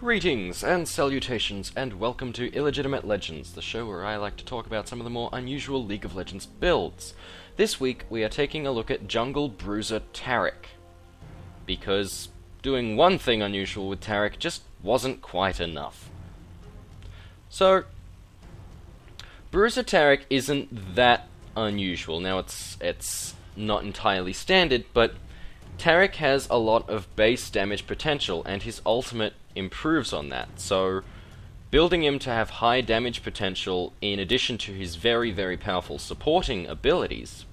Greetings and salutations and welcome to Illegitimate Legends, the show where I like to talk about some of the more unusual League of Legends builds. This week we are taking a look at Jungle Bruiser Taric, because doing one thing unusual with Taric just wasn't quite enough. So, Bruiser Taric isn't that unusual. Now it's not entirely standard, but Taric has a lot of base damage potential, and his ultimate improves on that. So, building him to have high damage potential in addition to his very, very powerful supporting abilities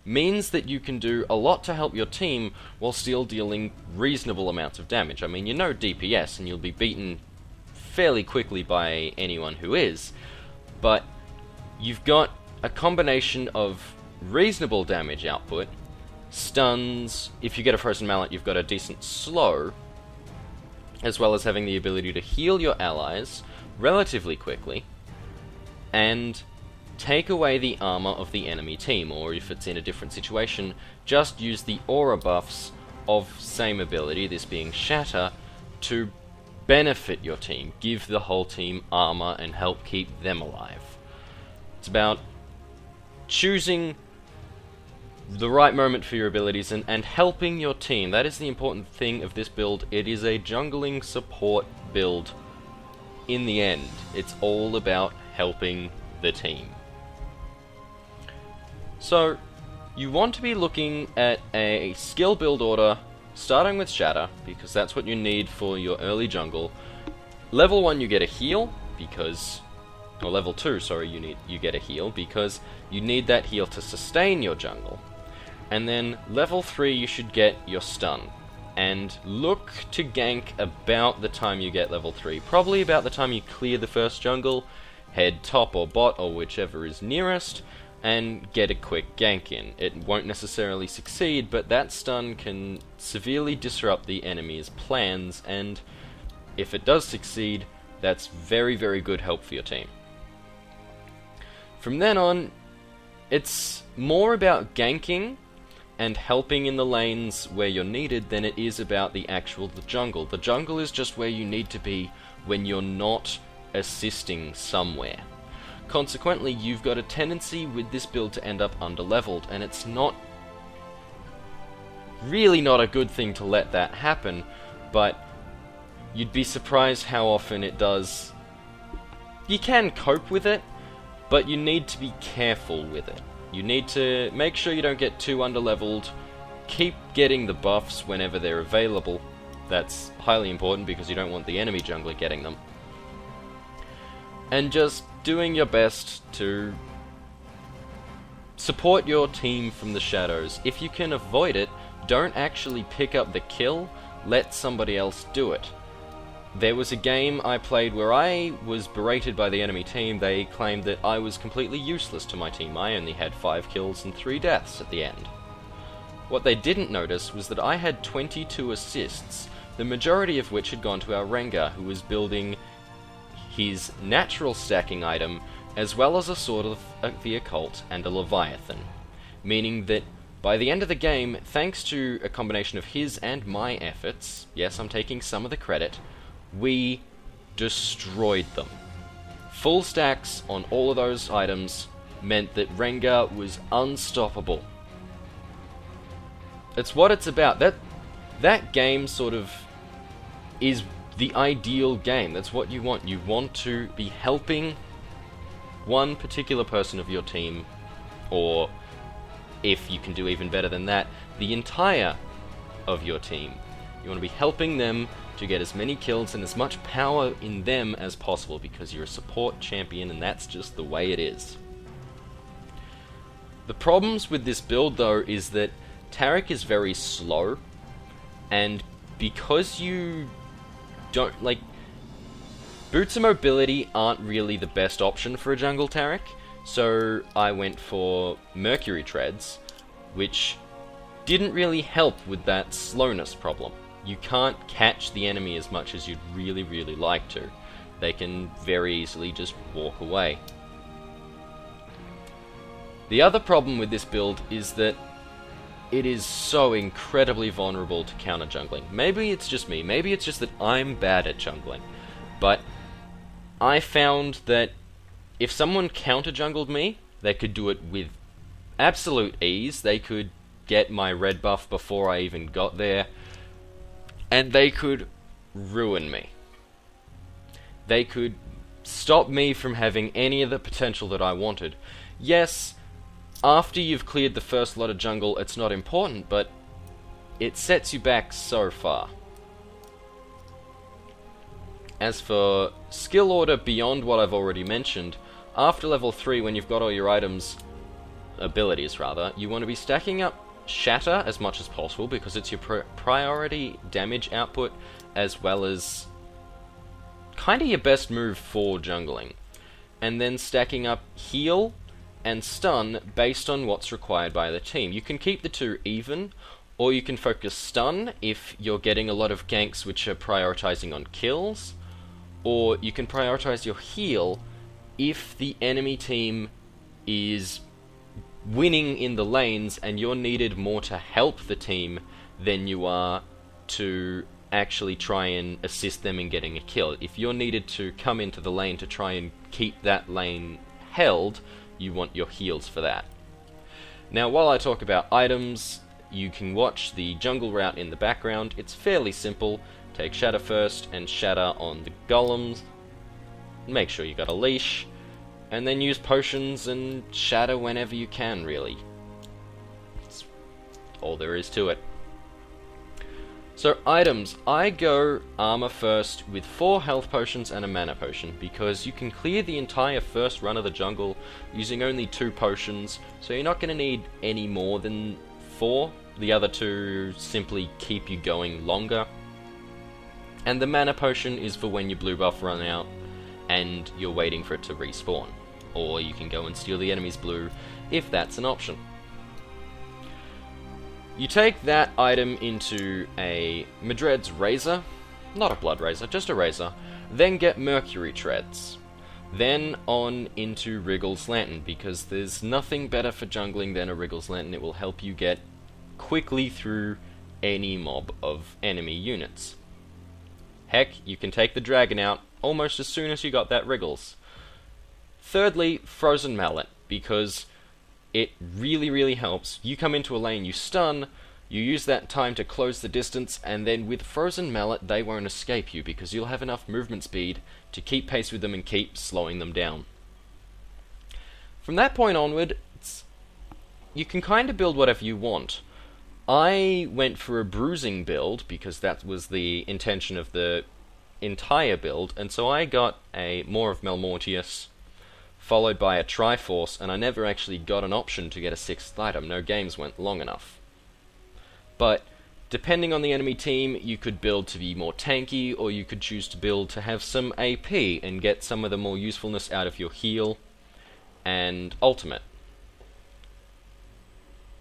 means that you can do a lot to help your team while still dealing reasonable amounts of damage. I mean, you know DPS, and you'll be beaten fairly quickly by anyone who is, but you've got a combination of reasonable damage output, stuns. If you get a Frozen Mallet, you've got a decent slow, as well as having the ability to heal your allies relatively quickly, and take away the armor of the enemy team, or if it's in a different situation, just use the aura buffs of same ability, this being Shatter, to benefit your team, give the whole team armor and help keep them alive. It's about choosing the right moment for your abilities and helping your team. That is the important thing of this build. It is a jungling support build. In the end, it's all about helping the team. So, you want to be looking at a skill build order, starting with Shatter, because that's what you need for your early jungle. Level 1 you get a heal, because... or level 2, sorry, you get a heal, because you need that heal to sustain your jungle. And then level 3 you should get your stun. And look to gank about the time you get level 3. Probably about the time you clear the first jungle, head top or bot or whichever is nearest, and get a quick gank in. It won't necessarily succeed, but that stun can severely disrupt the enemy's plans, and if it does succeed, that's very, very good help for your team. From then on, it's more about ganking and helping in the lanes where you're needed than it is about the jungle. The jungle is just where you need to be when you're not assisting somewhere. Consequently, you've got a tendency with this build to end up underleveled, and it's really not a good thing to let that happen, but you'd be surprised how often it does. You can cope with it, but you need to be careful with it. You need to make sure you don't get too underleveled, keep getting the buffs whenever they're available. That's highly important because you don't want the enemy jungler getting them. And just doing your best to support your team from the shadows. If you can avoid it, don't actually pick up the kill, let somebody else do it. There was a game I played where I was berated by the enemy team. They claimed that I was completely useless to my team. I only had 5 kills and 3 deaths at the end. What they didn't notice was that I had 22 assists, the majority of which had gone to our Rengar, who was building his natural stacking item, as well as a Sword of the Occult and a Leviathan. Meaning that by the end of the game, thanks to a combination of his and my efforts, yes, I'm taking some of the credit, we destroyed them. Full stacks on all of those items meant that Rengar was unstoppable. It's what it's about. That game sort of is the ideal game. That's what you want. You want to be helping one particular person of your team, or if you can do even better than that, the entire of your team. You want to be helping them to get as many kills and as much power in them as possible, because you're a support champion and that's just the way it is. The problems with this build though is that Taric is very slow, and because you don't, boots of mobility aren't really the best option for a jungle Taric, so I went for Mercury Treads, which didn't really help with that slowness problem. You can't catch the enemy as much as you'd really, really like to. They can very easily just walk away. The other problem with this build is that it is so incredibly vulnerable to counter jungling. Maybe it's just me, maybe it's just that I'm bad at jungling, but I found that if someone counter jungled me, they could do it with absolute ease. They could get my red buff before I even got there, and they could ruin me. They could stop me from having any of the potential that I wanted. Yes, after you've cleared the first lot of jungle, it's not important, but it sets you back so far. As for skill order beyond what I've already mentioned, after level 3, when you've got all your abilities rather, you want to be stacking up Shatter as much as possible, because it's your priority damage output, as well as kind of your best move for jungling. And then stacking up Heal and Stun based on what's required by the team. You can keep the two even, or you can focus Stun if you're getting a lot of ganks which are prioritizing on kills, or you can prioritize your Heal if the enemy team is winning in the lanes and you're needed more to help the team than you are to actually try and assist them in getting a kill. If you're needed to come into the lane to try and keep that lane held, you want your heals for that. Now, while I talk about items, you can watch the jungle route in the background. It's fairly simple. Take Shatter first and Shatter on the golems. Make sure you got a leash, and then use potions and Shatter whenever you can, really. That's all there is to it. So items, I go armor first with 4 health potions and a mana potion, because you can clear the entire first run of the jungle using only 2 potions, so you're not going to need any more than 4. The other 2 simply keep you going longer. And the mana potion is for when your blue buff run out and you're waiting for it to respawn. Or you can go and steal the enemy's blue if that's an option. You take that item into a Madred's Razor, not a Blood Razor, just a Razor, then get Mercury Treads. Then on into Wriggle's Lantern, because there's nothing better for jungling than a Wriggle's Lantern. It will help you get quickly through any mob of enemy units. Heck, you can take the dragon out almost as soon as you got that Wriggles. Thirdly, Frozen Mallet, because it really helps. You come into a lane, you stun, you use that time to close the distance, and then with Frozen Mallet they won't escape you, because you'll have enough movement speed to keep pace with them and keep slowing them down. From that point onward, you can kind of build whatever you want. I went for a bruising build, because that was the intention of the entire build, and so I got a more of Malmortius, followed by a Triforce, and I never actually got an option to get a 6th item. No games went long enough. But depending on the enemy team, you could build to be more tanky, or you could choose to build to have some AP and get some of the more usefulness out of your heal and ultimate.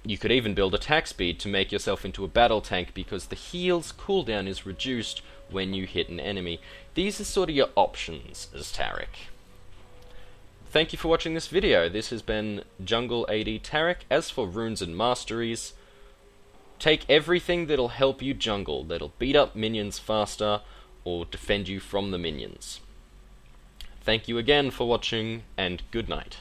You could even build attack speed to make yourself into a battle tank, because the heal's cooldown is reduced when you hit an enemy. These are sort of your options as Taric. Thank you for watching this video. This has been Jungle AD Taric. As for runes and masteries, take everything that'll help you jungle, that'll beat up minions faster or defend you from the minions. Thank you again for watching, and good night.